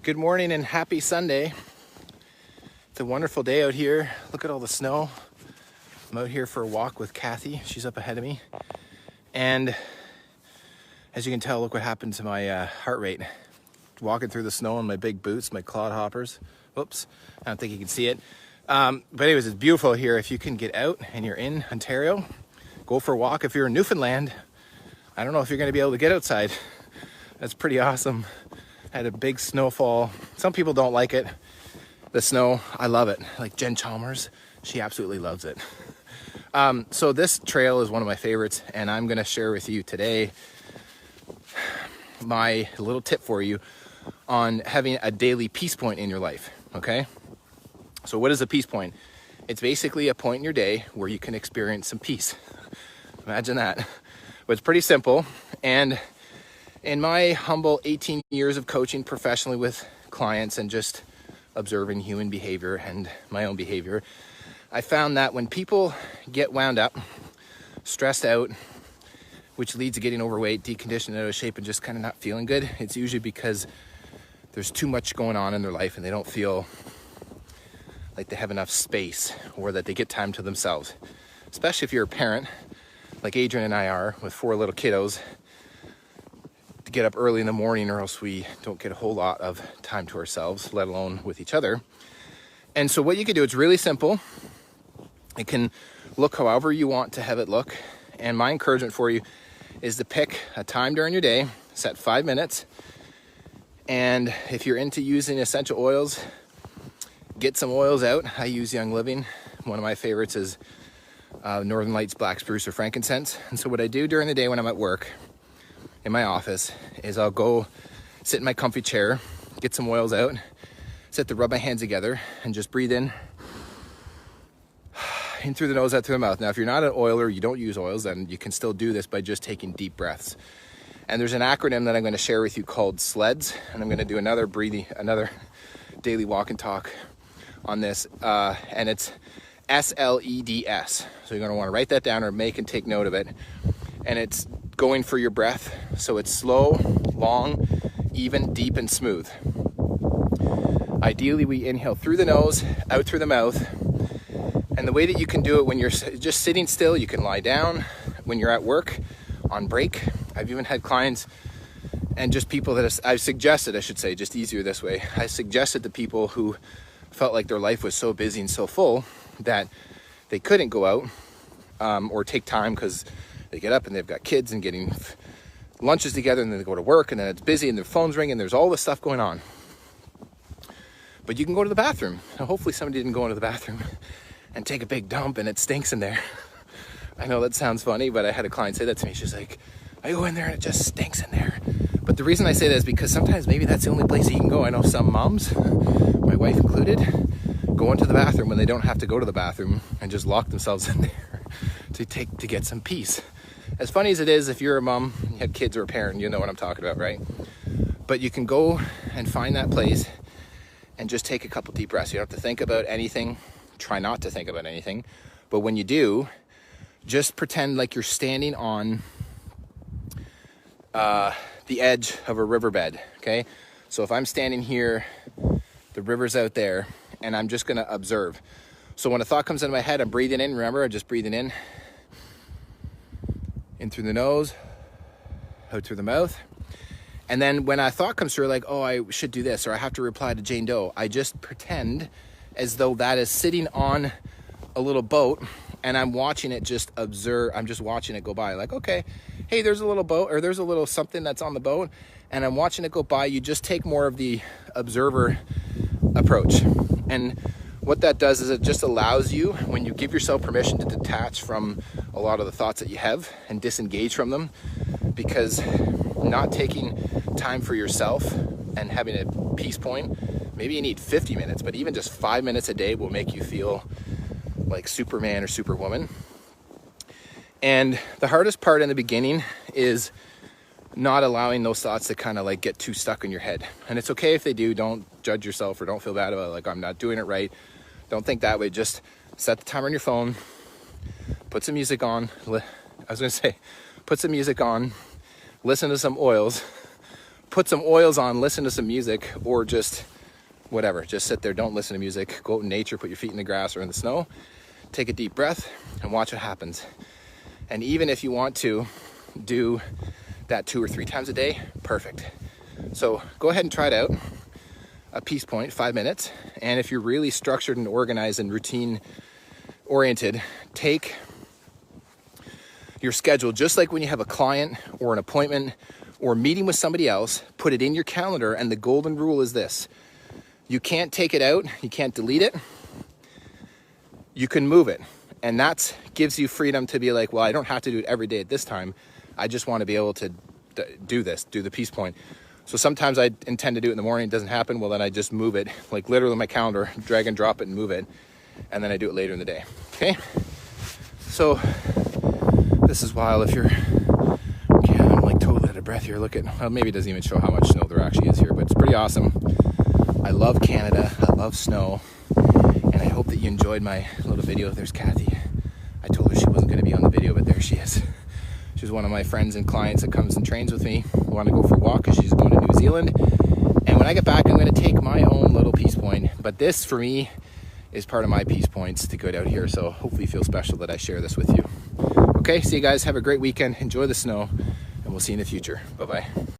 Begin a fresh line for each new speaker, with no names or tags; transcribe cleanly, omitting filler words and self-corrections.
Good morning and happy Sunday. It's a wonderful day out here. Look at all the snow. I'm out here for a walk with Kathy. She's up ahead of me. And as you can tell, look what happened to my heart rate. Walking through the snow in my big boots, my clod hoppers. Whoops, I don't think you can see it. But anyways, it's beautiful here. If you can get out and you're in Ontario, go for a walk. If you're in Newfoundland, I don't know if you're gonna be able to get outside. That's pretty awesome. Had a big snowfall. Some people don't like it, the snow. I love it. Like Jen Chalmers, she absolutely loves it. So this trail is one of my favorites, and I'm gonna share with you today my little tip for you on having a daily peace point in your life, okay? So what is a peace point? It's basically a point in your day where you can experience some peace. Imagine that. But it's pretty simple, and in my humble 18 years of coaching professionally with clients and just observing human behavior and my own behavior, I found that when people get wound up, stressed out, which leads to getting overweight, deconditioned, out of shape, and just kind of not feeling good, it's usually because there's too much going on in their life and they don't feel like they have enough space or that they get time to themselves. Especially if you're a parent, like Adrian and I are, with 4 little kiddos, to get up early in the morning, or else we don't get a whole lot of time to ourselves, let alone with each other. And so what you can do, it's really simple. It can look however you want to have it look. And my encouragement for you is to pick a time during your day, set 5 minutes. And if you're into using essential oils, get some oils out. I use Young Living. One of my favorites is Northern Lights Black Spruce or frankincense. And so what I do during the day when I'm at work, in my office, is I'll go sit in my comfy chair, get some oils out, sit to rub my hands together, and just breathe in through the nose, out through the mouth. Now, if you're not an oiler, you don't use oils, then you can still do this by just taking deep breaths. And there's an acronym that I'm going to share with you called SLEDS, and I'm going to do another daily walk and talk on this, and it's SLEDS. So you're going to want to write that down or make and take note of it. And it's going for your breath. So it's slow, long, even, deep, and smooth. Ideally, we inhale through the nose, out through the mouth. And the way that you can do it when you're just sitting still, you can lie down. When you're at work, on break. I've even had clients and just people that I've suggested, I should say, just easier this way. I suggested to people who felt like their life was so busy and so full that they couldn't go out or take time because they get up and they've got kids and getting lunches together, and then they go to work, and then it's busy and their phone's ringing, there's all this stuff going on. But you can go to the bathroom. Now, hopefully somebody didn't go into the bathroom and take a big dump and it stinks in there. I know that sounds funny, but I had a client say that to me. She's like, I go in there and it just stinks in there. But the reason I say that is because sometimes maybe that's the only place that you can go. I know some moms, my wife included, go into the bathroom when they don't have to go to the bathroom and just lock themselves in there to get some peace. As funny as it is, if you're a mom, you have kids or a parent, you know what I'm talking about, right? But you can go and find that place and just take a couple deep breaths. You don't have to think about anything. Try not to think about anything. But when you do, just pretend like you're standing on the edge of a riverbed, okay? So if I'm standing here, the river's out there, and I'm just gonna observe. So when a thought comes into my head, I'm breathing in. Remember, I'm just breathing in through the nose, out through the mouth. And then when a thought comes through, like, oh, I should do this, or I have to reply to Jane Doe, I just pretend as though that is sitting on a little boat, and I'm watching it just observe. I'm just watching it go by. Like, okay, hey, there's a little boat, or there's a little something that's on the boat, and I'm watching it go by. You just take more of the observer approach. And what that does is it just allows you, when you give yourself permission to detach from a lot of the thoughts that you have and disengage from them, because not taking time for yourself and having a peace point, maybe you need 50 minutes, but even just 5 minutes a day will make you feel like Superman or Superwoman. And the hardest part in the beginning is not allowing those thoughts to kind of like get too stuck in your head. And it's okay if they do. Don't judge yourself or don't feel bad about it. Like, I'm not doing it right. Don't think that way. Just set the timer on your phone, put some music on. Put some music on, listen to some oils, put some oils on, listen to some music, or just whatever. Just sit there, don't listen to music. Go out in nature, put your feet in the grass or in the snow. Take a deep breath and watch what happens. And even if you want to do that 2 or 3 times a day, perfect. So go ahead and try it out. A peace point, 5 minutes. And if you're really structured and organized and routine oriented, take your schedule, just like when you have a client or an appointment or a meeting with somebody else, put it in your calendar. And the golden rule is this: you can't take it out, you can't delete it, you can move it. And that gives you freedom to be like, well, I don't have to do it every day at this time. I just want to be able to do the peace point. So sometimes I intend to do it in the morning, it doesn't happen. Well, then I just move it, like literally my calendar, drag and drop it and move it. And then I do it later in the day, okay? So this is wild. If you're, okay, I'm like totally out of breath here. Look at, well, maybe it doesn't even show how much snow there actually is here, but it's pretty awesome. I love Canada, I love snow. And I hope that you enjoyed my little video. There's Kathy. I told her she wasn't going to be on the video, but there she is. She's one of my friends and clients that comes and trains with me. We want to go for a walk because she's going to New Zealand. And when I get back, I'm going to take my own little peace point. But this, for me, is part of my peace points to go out here. So hopefully you feel special that I share this with you. Okay, see you guys. Have a great weekend. Enjoy the snow. And we'll see you in the future. Bye-bye.